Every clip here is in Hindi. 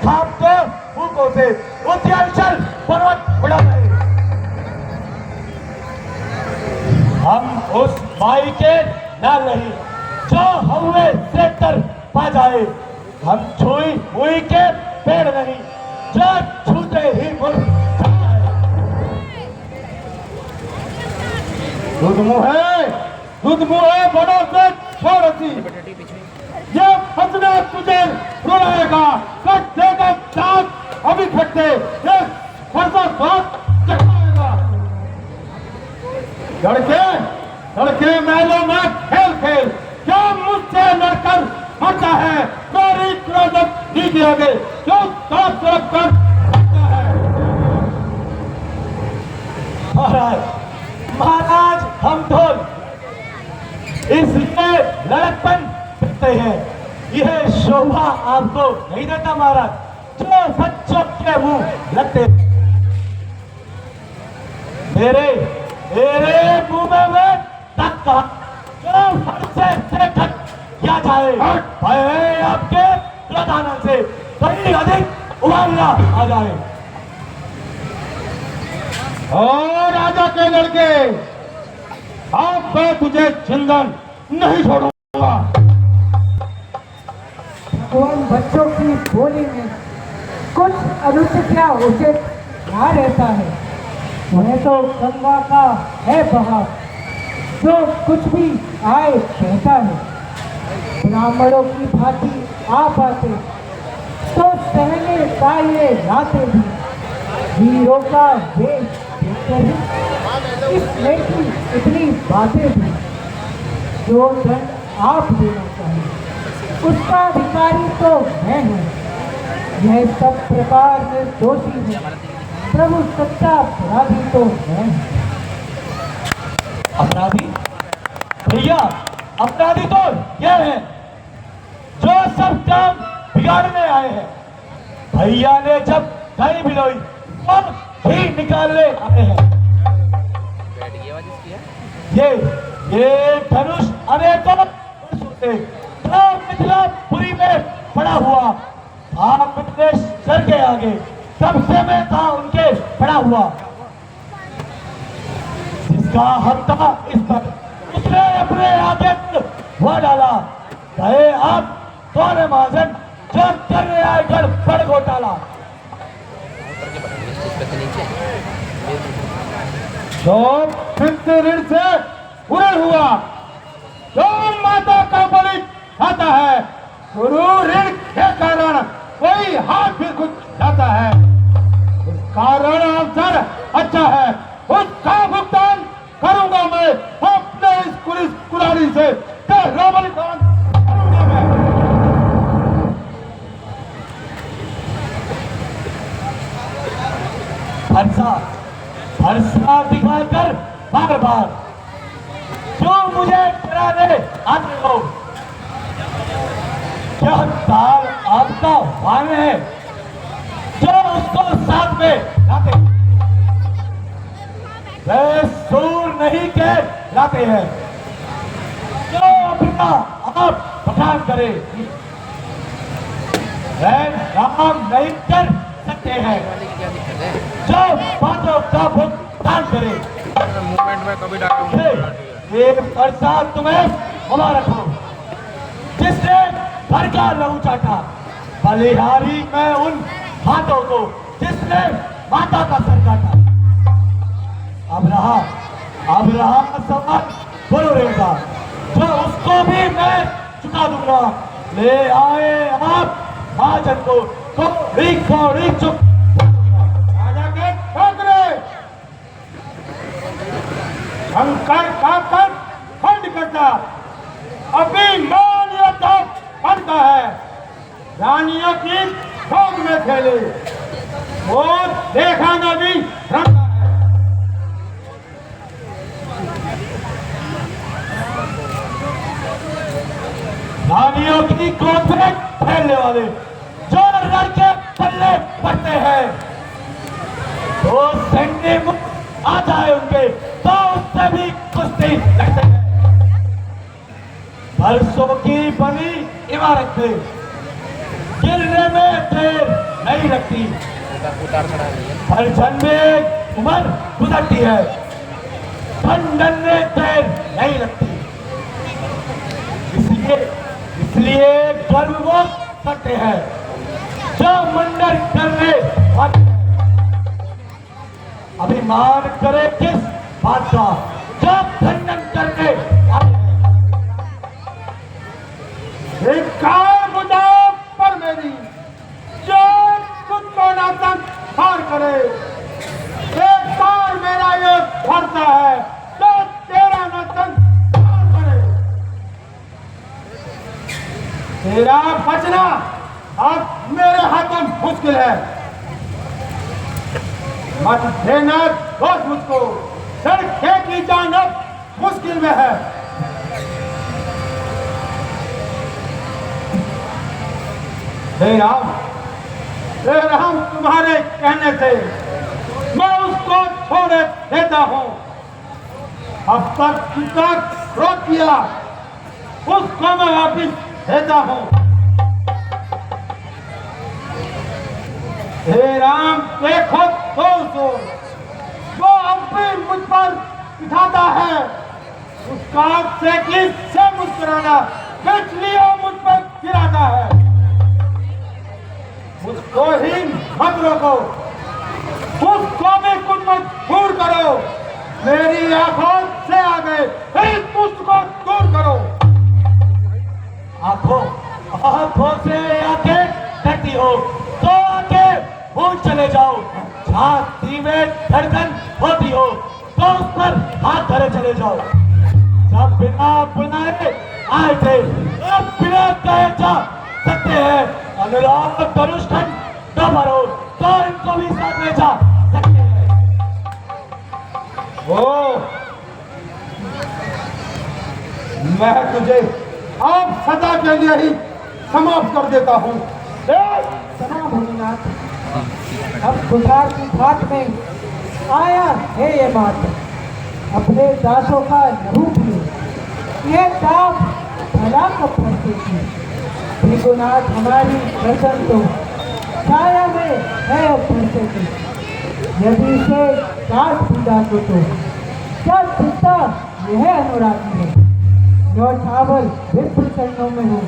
कांपते फूकों से उद्यांचल पर्वत उड़ा रहे। हम उस माई के नाल नहीं जो हवे से तर पा जाए। हम छुई हुई के पेड़ नहीं जो छूते ही मुड़ दूध मुहे बड़ों से छोड़ती ये फसना तुझे रुलाएगा कट देगा दांत अभी फटते ये फरसा स्वाद चखाएगा। लड़के मैलों में खेल खेल क्या मुझसे लड़कर मरता है मेरी क्रोधक नीति आगे क्यों साफ तरफ कर सकता है। महाराज हम ढोल इसलिए लड़कपन करते हैं। यह शोभा आपको नहीं देता महाराज जो सच्चों के मुंह लगते। मेरे मुंह में तक कहा जो फरसे से क्या जाए भय आपके प्रधान से कहीं अधिक उबालना आ जाए। और राजा के लड़के अब मैं तुझे चिंतन नहीं छोड़ूंगा। भगवान बच्चों की बोली में कुछ अनुचित या उचित ना रहता है। उन्हें तो गंगा का है बहाव जो कुछ भी आए कहता है। ब्राह्मणों की भांति आप आते तो सहने चाहिए राते भी वीरों का वेश देखकर ही इसमें की इतनी बातें भी जो दंड आप देना चाहिए उसका अधिकारी तो मैं हूँ। यह सब प्रकार में दोषी है प्रभु सच्चा अपराधी तो मैं हूँ। अपराधी भैया अपराधी तो यह है जो सब काम बिगाड़ने आए हैं। भैया ने जब दही भिगोई तब घी निकालने आए हैं। ये धनुष अनेकों वर्षों से मिथिलापुरी में पड़ा हुआ आप अपने सर के आगे कब से मैं था उनके पड़ा हुआ। जिसका हक था इस पर उसने अपने आगे हुआ डाला। कहे आप कौन है महाजन जो करने आए गड़बड़ घोटाला। जो फिर ऋण से पूरा हुआ जो माता का बलि खाता है गुरु ऋण के कारण कोई हाथ भी कुछ जाता है। उस कारण अवसर अच्छा है उसका भुगतान करूंगा मैं अपने इस पुलिस कुरारी से बलिदान करूंगा मैं। भरसा दिखाकर बार बार जो मुझे डराने आते हो क्या ताल आपका वान है जो उसको साथ में लाते वे सूर नहीं के लाते हैं जो अपना आप पठान करे काम नहीं कर सकते हैं जो बातों का भुगतान करे। मूवमेंट में कभी डाला ये प्रसाद तुम्हें मुबारक हो जिसने घर का लहू चाटा। बलिहारी में उन हाथों को जिसने माता का सर काटा। अब रहा सवाल गुरु रेखा जो उसको भी मैं चुका दूंगा। ले आए आप महाजन को रीख चुप राजा के ठोकरे शंकर का कर खंड करता अभिमान योद्धा बनता है। रानियों की भोग में खेले वो देखा न भी रंगा है। रानियों की गोद में फैलने वाले जो लड़के पल्ले पड़ते हैं तो सैन्य मुक्त आ जाए उनके तो उससे भी कुश्ती लड़ते हैं। बरसों की बनी इमारत पे गिरने में देर हर जन्म में उम्र गुजरती है, खंडन में देर नहीं लगती। इसलिए गर्व वो करते हैं जो मंडन करने आते हैं। अभिमान करे किस बात का जब खंडन करने आते हैं। एक कार बुझाओ पर मेरी जो तुझको नाचन हार करे। एक कार मेरा ये भरता है जो तेरा नाचन हार करे। तेरा बचना अब मेरे हाथों मुश्किल है। मत देना दोस्त मुझको, लड़के की जान अब मुश्किल में है। हे राम तुम्हारे कहने से मैं उसको छोड़े देता हूँ। अब तक रोक किया उसको मैं वापिस देता हूँ। हे राम देखो तो वो अब भी मुझ पर बिठाता है। उसका से किससे मुस्कुराना बिच लिया मुझ पर गिराता है। उसको ही मत रोको, उसको भी कुछ मत दूर करो। मेरी आंखों से आगे इस दुष्ट को दूर करो। आंखों से आंखें डरती हो तो आंखें भूल चले जाओ। छाती में धड़कन होती हो तो उस पर हाथ धरे चले जाओ। जब बिना बुलाए आए थे अब बिना कहे जा सकते हैं। अनुराग धनुष्ठन न भरो तो इनको भी साथ ले जा सकते हैं। मैं तुझे अब सदा के लिए ही समाप्त कर देता हूँ। सना भोलेनाथ, अब गुजार की घाट में आया है ये बात। अपने दासों का लहू भी ये दाम भला कब फंसती थी। त्रिगुनाथ हमारी दर्शन तो छाया में है अब फंसते थी। यदि इसे काट भी डालो तो क्या चिंता यह अनुरागी है। जो चावल विप्र चरणों में हो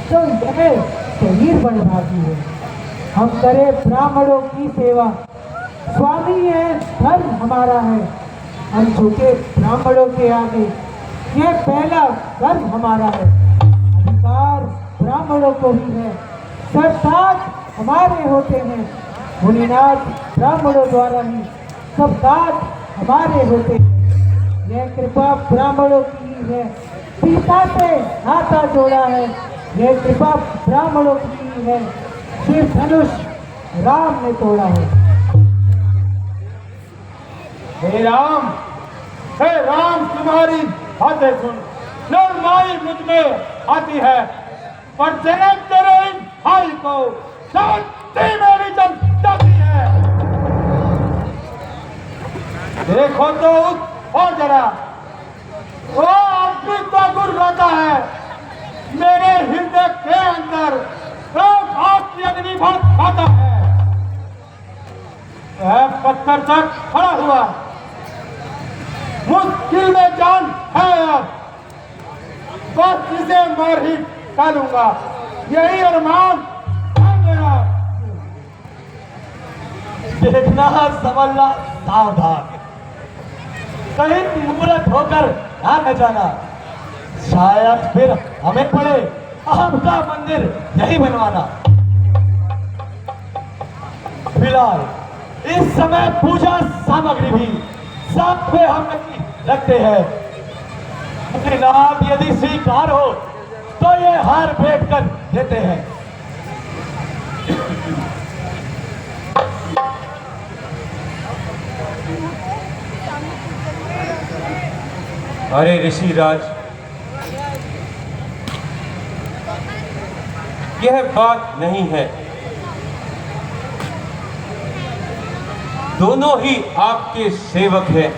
तो यह शरीर बर्बादी है। हम करे ब्राह्मणों की सेवा, स्वामी है धर्म हमारा है। हम झुके ब्राह्मणों के आगे, ये पहला धर्म हमारा है। अधिकार ब्राह्मणों को ही है, सरताज हमारे होते हैं। मुनिनाथ ब्राह्मणों द्वारा ही सब काज हमारे होते हैं। यह कृपा ब्राह्मणों की ही है, सीता से नाता जोड़ा है। यह कृपा ब्राह्मणों की ही है, शिव धनुष राम ने तोड़ा है। हे राम तुम्हारी बातें सुन नरमाई मुझ में आती है। पर तेरे इन भाई को शांति मेरी जम जाती है। देखो तो और जरा वो अब भी तो गुर्राता है। मेरे हृदय के अंदर भाग की अग्नि भड़क खाता है। वह पत्थर तक खड़ा हुआ मुश्किल में जान है। अब बस इसे मार ही डालूंगा, यही अरमान है मेरा। देखना संभलना सावधान, कहीं मुहूर्त होकर न जाना। शायद फिर हमें पड़े आपका मंदिर यही बनवाना। फिलहाल इस समय पूजा सामग्री भी साथ में हम नहीं रखते हैं। नाथ यदि स्वीकार हो तो ये हार भेंट कर देते हैं। अरे ऋषिराज, यह बात नहीं है। दोनों ही आपके सेवक हैं।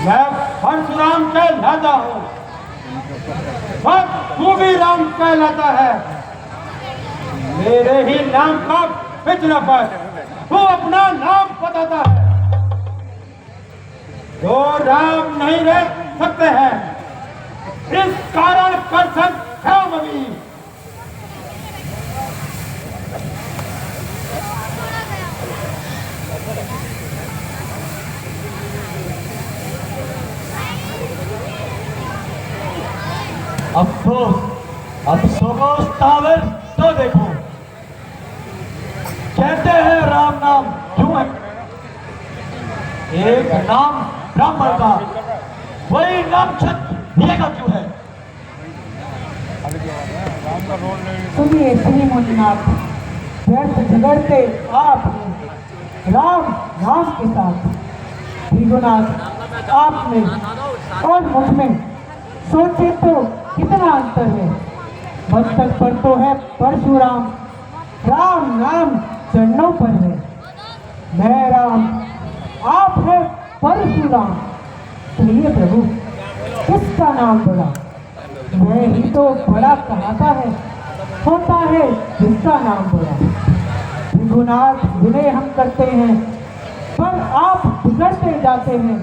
मैं परशुराम कहलाता हूँ और तू भी राम कहलाता है। मेरे ही नाम का पिछड़ा पर तू अपना नाम बताता है। जो राम नहीं रह सकते हैं, इस कारण कर अभी अफसोस तावर तो देखो, कहते हैं राम नाम क्यों है? एक नाम ब्राह्मण का, वही नाम क्षत्रिय का क्यों है? सुनिए श्री मुनिनाथ, व्यर्थ झगड़ते आपने राम नाम के साथ, भृगुनाथ आपने और मुझ में सोचे तो कितना अंतर है। मस्तक पर तो है परशुराम, राम नाम चरणों पर है। मैं राम, आप है परशुराम, कहिए प्रभु किसका नाम बड़ा? मैं ही तो बड़ा कहता है, होता है जिसका नाम बड़ा। भृगुनाथ विनय हम करते हैं, पर आप बिगड़ते जाते हैं।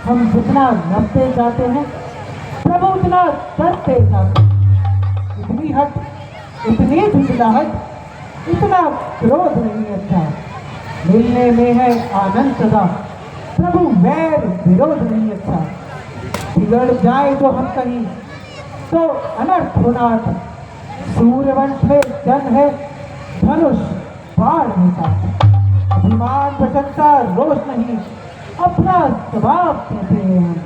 हम जितना लड़ते जाते हैं, प्रभु उतना डरते जाते हैं। इतनी हट, इतनी झुंझलाहट, इतना क्रोध नहीं अच्छा। मिलने में है आनंद सदा, प्रभु वैर विरोध नहीं अच्छा। बिगड़ जाए जो हम कहीं तो अनर्थ होना। सूर्यवंश में जन है, धनुष बाढ़ में साथ। अभिमान प्रशंसा रोष नहीं, अपना स्वभाव कहते हैं हम।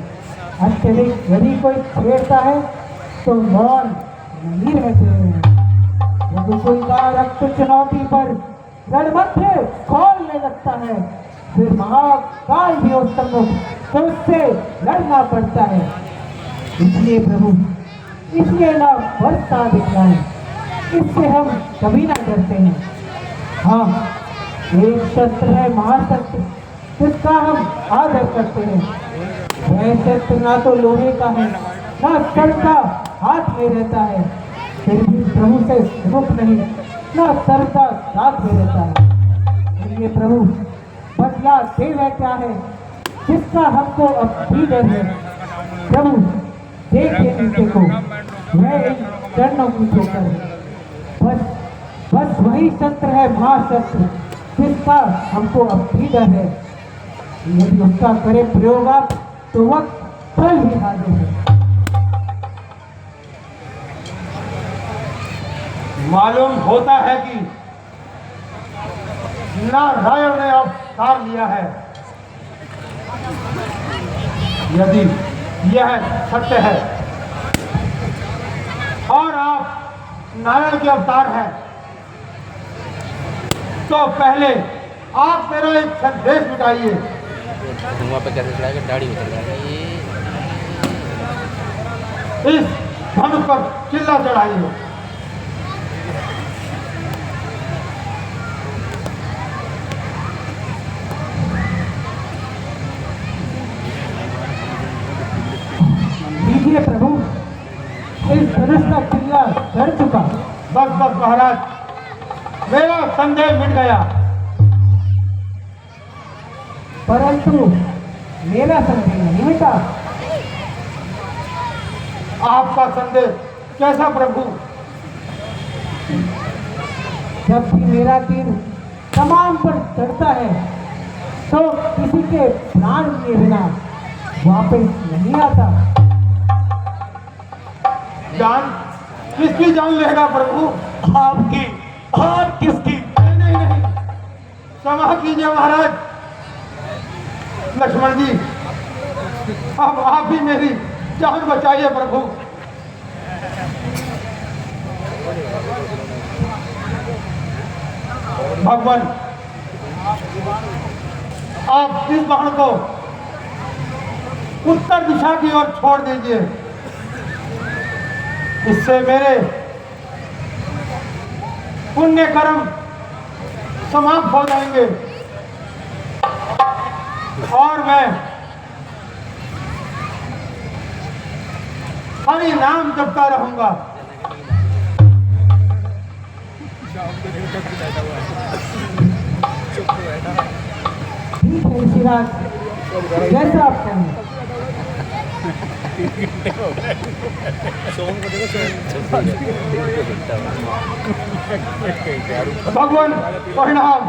अत्यधिक यदि कोई छेड़ता है तो मौन नहीं रहते हैं। रघुकुल का रक्त चुनौती पर रणमध्य खोलने लगता है, फिर महाकाल भी उस सम्मुख तो उससे लड़ना पड़ता है। इसलिए प्रभु, इसलिए ना वर्षा दिखलाएं, इससे हम कभी ना डरते हैं। हाँ, एक शस्त्र है महाशस्त्र, जिसका हम आदर करते हैं। वह शस्त्र ना तो लोहे का है, ना सर का हाथ में रहता है, फिर भी प्रभु से मुख नहीं, ना सर का साथ में रहता है। ये प्रभु बदला दे बैठा है, जिसका हमको अब भी डर है। प्रभु देखिए नीचे को, वह इन चरणों की ठोकर है। बस वही शस्त्र है महाशस्त्र, जिसका हमको अब भी डर है। यदि उसका करे प्रयोग आप तो वक्त फल ही हाजिर है। मालूम होता है कि नारायण ने अवतार लिया है। यदि यह सत्य है और आप नारायण के अवतार हैं, तो पहले आप मेरा एक संदेश मिटाइए। वहाँ पे कैसे चलाएगा? दाढ़ी उतर जाएगी। इस धनुष पर चिल्ला चढ़ाइए। दीजिए प्रभु, इस धनुष का चिल्ला चढ़ चुका। बस बस महाराज, मेरा संदेह मिट गया। परंतु मेरा संदेह नहीं मिटा। आपका संदेह कैसा प्रभु? जब भी मेरा तीर कमान पर चढ़ता है तो किसी के प्राण लिए बिना वापस नहीं आता। जान किसकी जान लेगा प्रभु? आपकी और किसकी? नहीं नहीं, क्षमा कीजिए महाराज। लक्ष्मण जी, अब आप ही मेरी जान बचाइए प्रभु। भगवान, आप इस बाण को उत्तर दिशा की ओर छोड़ दीजिए। इससे मेरे पुण्य कर्म समाप्त हो जाएंगे और मैं हरि नाम जपता रहूंगा। ठीक है ऋषिराज, जैसा आप कहें। भगवान परिणाम।